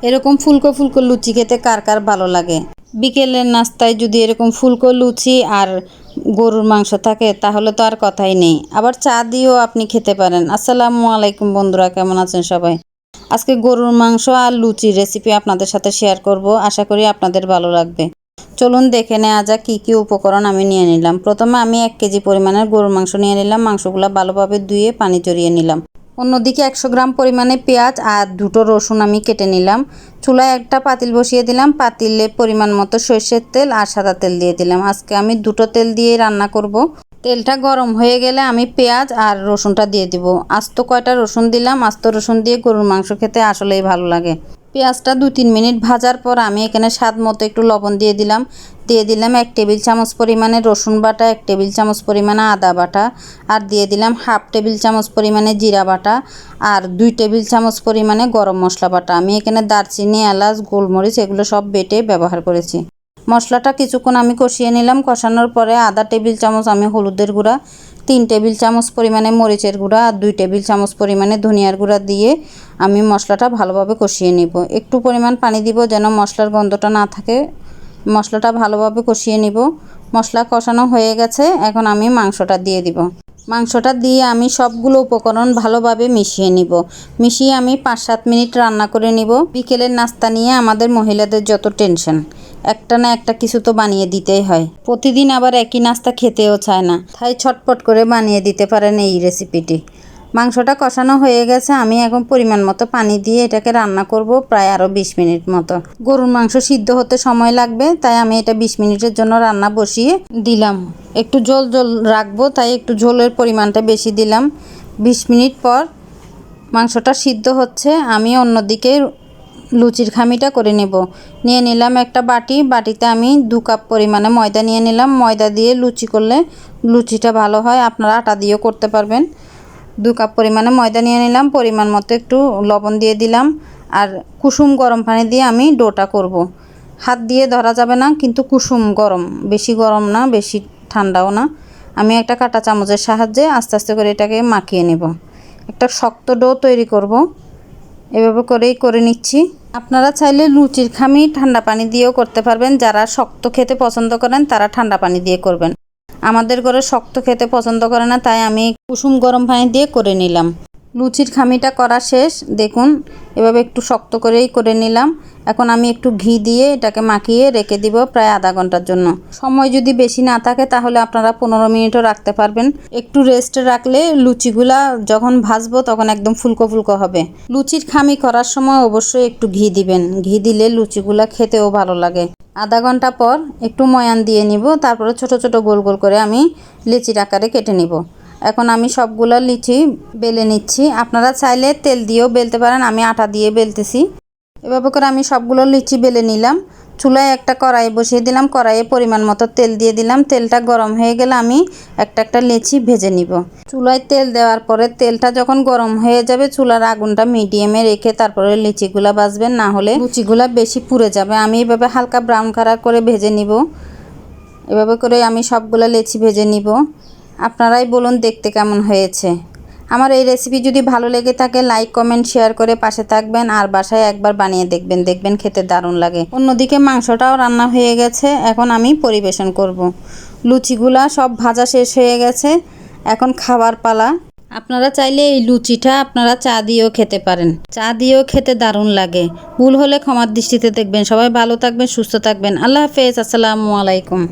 এরকম ফুলকো ফুলকো লুচি খেতে কার কার ভালো লাগে? বিকেলের নাস্তায় যদি এরকম ফুলকো লুচি আর গরুর মাংস থাকে তাহলে তো আর কথাই নেই। আবার চা দিয়েও আপনি খেতে পারেন। আসসালামু আলাইকুম বন্ধুরা, কেমন আছেন সবাই? আজকে গরুর মাংস আর লুচির রেসিপি আপনাদের সাথে শেয়ার করব। আশা করি আপনাদের ভালো লাগবে। চলুন দেখে নেওয়া যাক কী কী উপকরণ আমি নিয়ে নিলাম। প্রথমে আমি 1 কেজি পরিমাণের গরুর মাংস নিয়ে নিলাম। মাংসগুলো ভালোভাবে ধুয়ে পানি ঝরিয়ে নিলাম। অন্যদিকে 100 গ্রাম পরিমাণে পেঁয়াজ আর 2টো রসুন আমি কেটে নিলাম। চুলায় একটা পাতিল বসিয়ে দিলাম। পাতিলে পরিমাণ মতো সরষের তেল আর সাদা তেল দিয়ে দিলাম। আজকে আমি 2টো তেল দিয়েই রান্না করব। তেলটা গরম হয়ে গেলে আমি পেঁয়াজ আর রসুনটা দিয়ে দিব। আস্ত কয়টা রসুন দিলাম। আস্ত রসুন দিয়ে গরুর মাংস খেতে আসলেই ভালো লাগে। পেঁয়াজটা 2-3 মিনিট ভাজার পর আমি এখানে স্বাদ মতো একটু লবণ দিয়ে দিলাম। 1 টেবিল চামচ পরিমাণে রসুন বাটা, 1 টেবিল চামচ পরিমাণে আদা বাটা, আর দিয়ে দিলাম 1/2 টেবিল চামচ পরিমাণে জিরা বাটা, আর 2 টেবিল চামচ পরিমাণে গরম মশলা বাটা। আমি এখানে দারচিনি, এলাচ, গোলমরিচ এগুলো সব বেটে ব্যবহার করেছি। মশলাটা কিছুক্ষণ আমি কষিয়ে নিলাম। কষানোর পরে 1/2 টেবিল চামচ আমি হলুদের গুঁড়া, 3 টেবিল চামচ পরিমাণে মরিচের গুঁড়া আর 2 টেবিল চামচ পরিমাণে ধনিয়ার গুঁড়া দিয়ে আমি মশলাটা ভালোভাবে কষিয়ে নিব। একটু পরিমাণ পানি দিব যেন মশলার গন্ধটা না থাকে। মশলাটা ভালোভাবে কষিয়ে নিব। মশলা কষানো হয়ে গেছে, এখন আমি মাংসটা দিয়ে দিব। মাংসটা দিয়ে আমি সবগুলো উপকরণ ভালোভাবে মিশিয়ে নিব। মিশিয়ে আমি 5-7 মিনিট রান্না করে নিব। বিকেলের নাস্তা নিয়ে আমাদের মহিলাদের যত টেনশন, একটা না একটা কিছু তো বানিয়ে দিতেই হয়। প্রতিদিন আবার একই নাস্তা খেতেও চায় না, তাই ছটপট করে বানিয়ে দিতে পারেন এই রেসিপিটি। মাংসটা কষানো হয়ে গেছে, আমি এখন পরিমাণ মতো পানি দিয়ে এটাকে রান্না করব প্রায় আরও 20 মিনিট মতো। গরুর মাংস সিদ্ধ হতে সময় লাগবে, তাই আমি এটা 20 মিনিটের জন্য রান্না বসিয়ে দিলাম। একটু ঝোল ঝোল রাখবো, তাই একটু ঝোলের পরিমাণটা বেশি দিলাম। 20 মিনিট পর মাংসটা সিদ্ধ হচ্ছে, আমি অন্যদিকে লুচির খামিটা করে নেব। নিয়ে নিলাম একটা বাটিতে আমি 2 কাপ পরিমাণে ময়দা নিয়ে নিলাম। ময়দা দিয়ে লুচি করলে লুচিটা ভালো হয়, আপনারা আটা দিয়েও করতে পারবেন। 2 কাপ পরিমাণে ময়দা নিয়ে নিলাম। পরিমাণ মতো একটু লবণ দিয়ে দিলাম। আর কুসুম গরম পানি দিয়ে আমি ডোটা করব। হাত দিয়ে ধরা যাবে না, কিন্তু কুসুম গরম, বেশি গরম না বেশি ঠান্ডাও না। আমি একটা কাঁটা চামচের সাহায্যে আস্তে আস্তে করে এটাকে মাখিয়ে নেব। একটা শক্ত ডো তৈরি করব, এভাবে করেই করে নিচ্ছি। আপনারা চাইলে লুচির খামি ঠান্ডা পানি দিয়েও করতে পারবেন। যারা শক্ত খেতে পছন্দ করেন তারা ঠান্ডা পানি দিয়ে করবেন। আমাদের ঘরে শক্ত খেতে পছন্দ করে না, তাই আমি কুসুম গরম পানি দিয়ে করে নিলাম। লুচির খামিটা করা শেষ, দেখুন এভাবে একটু শক্ত করেই করে নিলাম। এখন আমি একটু ঘি দিয়ে এটাকে মাখিয়ে রেখে দিব প্রায় আধা ঘন্টার জন্য। সময় যদি বেশি না থাকে তাহলে আপনারা 15 মিনিটও রাখতে পারবেন। একটু রেস্টে রাখলে লুচিগুলা যখন ভাজবো তখন একদম ফুলকো ফুলকো হবে। লুচির খামি করার সময় অবশ্যই একটু ঘি দিবেন। ঘি দিলে লুচিগুলা খেতেও ভালো লাগে। আধা ঘন্টা পর একটু ময়ান দিয়ে নিব, তারপরে ছোট ছোট গোল গোল করে আমি লিচির আকারে কেটে নিব। এখন আমি সবগুলো লিচি বেলে নিচ্ছি। আপনারা চাইলে তেল দিয়েও বেলতে পারেন, আমি আটা দিয়ে বেলতেছি। এভাবে করে আমি সবগুলো লিচি বেলে নিলাম। চুলায় একটা কড়াই বসিয়ে দিলাম। কড়াইয়ে পরিমাণ মতো তেল দিয়ে দিলাম। তেলটা গরম হয়ে গেলে আমি একটা একটা লিচি ভেজে নিব। চুলায় তেল দেওয়ার পরে তেলটা যখন গরম হয়ে যাবে, চুলার আগুনটা মিডিয়ামে রেখে তারপরে লিচিগুলা ভাজবেন, না হলে লুচিগুলা বেশি পুড়ে যাবে। আমি এভাবে হালকা ব্রাউন কালার করে ভেজে নিব। এভাবে করে আমি সবগুলো লিচি ভেজে নিব। আপনারাই বলুন দেখতে কেমন হয়েছে। আমার এই রেসিপি যদি ভালো লেগে থাকে লাইক কমেন্ট শেয়ার করে পাশে থাকবেন, আর বাসায় একবার বানিয়ে দেখবেন, দেখবেন খেতে দারুণ লাগে। অন্যদিকে মাংসটাও রান্না হয়ে গেছে, এখন আমি পরিবেশন করব। লুচিগুলা সব ভাজা শেষ হয়ে গেছে, এখন খাবার পালা। আপনারা চাইলে এই লুচিটা আপনারা চা দিয়েও খেতে পারেন। চা দিয়েও খেতে দারুণ লাগে। ভুল হলে ক্ষমার দৃষ্টিতে দেখবেন। সবাই ভালো থাকবেন, সুস্থ থাকবেন। আল্লাহ হাফেজ। আসসালামু আলাইকুম।